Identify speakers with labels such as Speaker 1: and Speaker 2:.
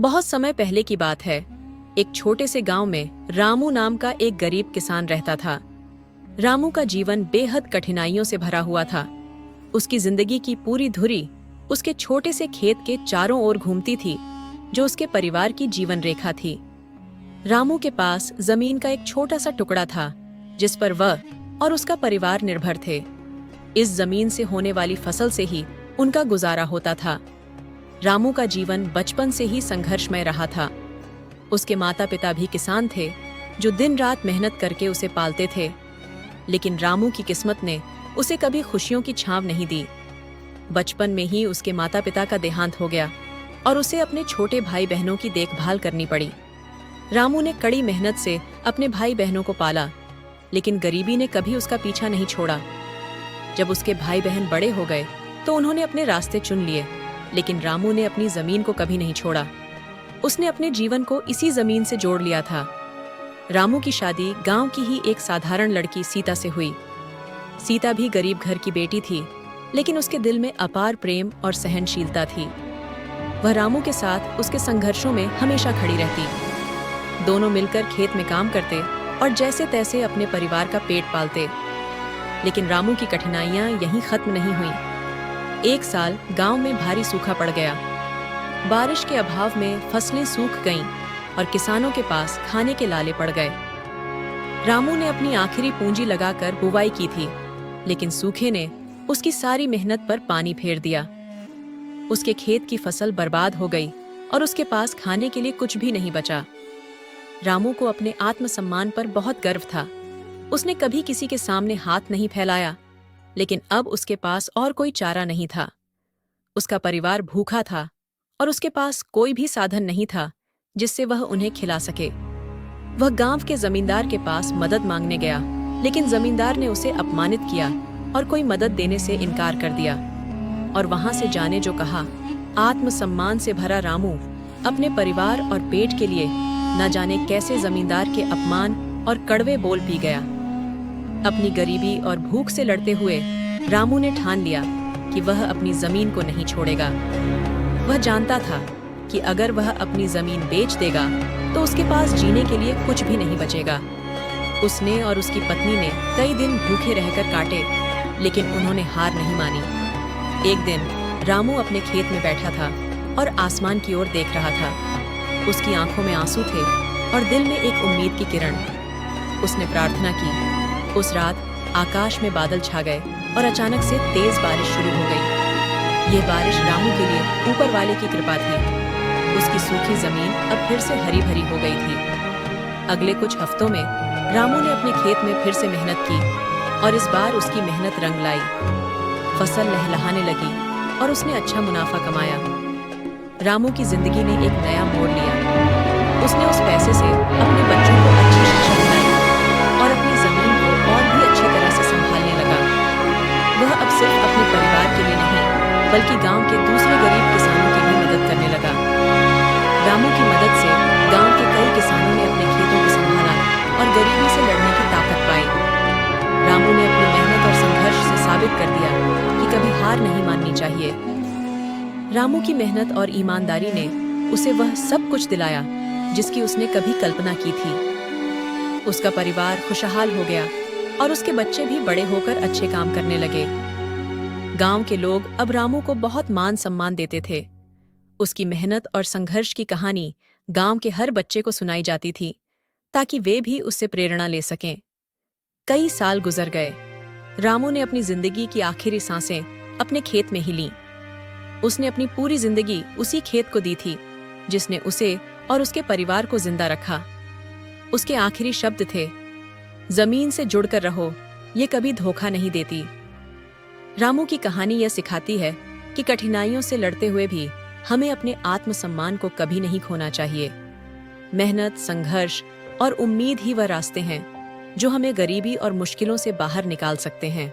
Speaker 1: बहुत समय पहले की बात है। एक छोटे से गांव में रामू नाम का एक गरीब किसान रहता था। रामू का जीवन बेहद कठिनाइयों से भरा हुआ था। उसकी जिंदगी की पूरी धुरी उसके छोटे से खेत के चारों ओर घूमती थी, जो उसके परिवार की जीवन रेखा थी। रामू के पास जमीन का एक छोटा सा टुकड़ा था, जिस पर वह और उसका परिवार निर्भर थे। इस जमीन से होने वाली फसल से ही उनका गुजारा होता था। रामू का जीवन बचपन से ही संघर्षमय रहा था। उसके माता पिता भी किसान थे, जो दिन रात मेहनत करके उसे पालते थे। लेकिन रामू की किस्मत ने उसे कभी खुशियों की छांव नहीं दी। बचपन में ही उसके माता पिता का देहांत हो गया और उसे अपने छोटे भाई बहनों की देखभाल करनी पड़ी। रामू ने कड़ी मेहनत से अपने भाई बहनों को पाला, लेकिन गरीबी ने कभी उसका पीछा नहीं छोड़ा। जब उसके भाई बहन बड़े हो गए तो उन्होंने अपने रास्ते चुन लिए, लेकिन रामू ने अपनी जमीन को कभी नहीं छोड़ा। उसने अपने जीवन को इसी जमीन से जोड़ लिया था। रामू की शादी गांव की ही एक साधारण लड़की सीता से हुई। सीता भी गरीब घर की बेटी थी, लेकिन उसके दिल में अपार प्रेम और सहनशीलता थी। वह रामू के साथ उसके संघर्षों में हमेशा खड़ी रहती। दोनों मिलकर खेत में काम करते और जैसे तैसे अपने परिवार का पेट पालते। लेकिन रामू की कठिनाइयां यहीं खत्म नहीं हुईं। एक साल गांव में भारी सूखा पड़ गया। बारिश के अभाव में फसलें सूख गईं और किसानों के पास खाने के लाले पड़ गए। रामू ने अपनी आखिरी पूंजी लगाकर बुवाई की थी, लेकिन सूखे ने उसकी सारी मेहनत पर पानी फेर दिया। उसके खेत की फसल बर्बाद हो गई और उसके पास खाने के लिए कुछ भी नहीं बचा। रामू को अपने आत्मसम्मान पर बहुत गर्व था। उसने कभी किसी के सामने हाथ नहीं फैलाया, लेकिन अब उसके पास और कोई चारा नहीं था। उसका परिवार भूखा था और उसके पास कोई भी साधन नहीं था जिससे वह उन्हें खिला सके। वह गांव के जमींदार के पास मदद मांगने गया, लेकिन जमींदार ने उसे अपमानित किया और कोई मदद देने से इनकार कर दिया। और वहां से जाने जो कहा। आत्मसम्मान से भरा रामू अपने परिवार और पेट के लिए न जाने कैसे जमींदार के अपमान और कड़वे बोल पी गया। अपनी गरीबी और भूख से लड़ते हुए रामू ने ठान लिया कि वह अपनी जमीन को नहीं छोड़ेगा। वह जानता था कि अगर वह अपनी जमीन बेच देगा तो उसके पास जीने के लिए कुछ भी नहीं बचेगा। उसने और उसकी पत्नी ने कई दिन भूखे रहकर काटे, लेकिन उन्होंने हार नहीं मानी। एक दिन रामू अपने खेत में बैठा था और आसमान की ओर देख रहा था। उसकी आंखों में आंसू थे और दिल में एक उम्मीद की किरण। उसने प्रार्थना की। उस रात आकाश में बादल छा गए और अचानक से तेज बारिश शुरू हो गई। ये बारिश रामू के लिए ऊपर वाले की कृपा थी। उसकी सूखी जमीन अब फिर से हरी भरी हो गई थी। अगले कुछ हफ्तों में रामू ने अपने खेत में फिर से मेहनत की और इस बार उसकी मेहनत रंग लाई। फसल लहलहाने लगी और उसने अच्छा मुनाफा कमाया। रामू की जिंदगी ने एक नया मोड़ लिया। उसने उस पैसे से अपने बच्चों को अच्छी शिक्षा दिलाई और अपनी जमीन को और भी अच्छी तरह से संभालने लगा। वह अब सिर्फ अपने परिवार के लिए नहीं, बल्कि गांव के दूसरे गरीब किसानों की भी मदद करने लगा। रामू की मदद से गांव के कई किसानों ने अपने खेतों को संभाला और गरीबी से लड़ने की ताकत पाई। रामू ने अपनी मेहनत और संघर्ष से साबित कर दिया कि कभी हार नहीं माननी चाहिए। रामू की मेहनत और ईमानदारी ने उसे वह सब कुछ दिलाया जिसकी उसने कभी कल्पना की थी। उसका परिवार खुशहाल हो गया और उसके बच्चे भी बड़े होकर अच्छे काम करने लगे। गांव के लोग अब रामू को बहुत मान सम्मान देते थे। उसकी मेहनत और संघर्ष की कहानी गांव के हर बच्चे को सुनाई जाती थी, ताकि वे भी उससे प्रेरणा ले सकें। कई साल गुजर गए। रामू ने अपनी जिंदगी की आखिरी सांसें अपने खेत में ही लीं। उसने अपनी पूरी जिंदगी उसी खेत को दी थी, जिसने उसे और उसके परिवार को जिंदा रखा। उसके आखिरी शब्द थे, जमीन से जुड़कर रहो, ये कभी धोखा नहीं देती। रामू की कहानी यह सिखाती है कि कठिनाइयों से लड़ते हुए भी हमें अपने आत्मसम्मान को कभी नहीं खोना चाहिए। मेहनत, संघर्ष और उम्मीद ही वह रास्ते हैं जो हमें गरीबी और मुश्किलों से बाहर निकाल सकते हैं।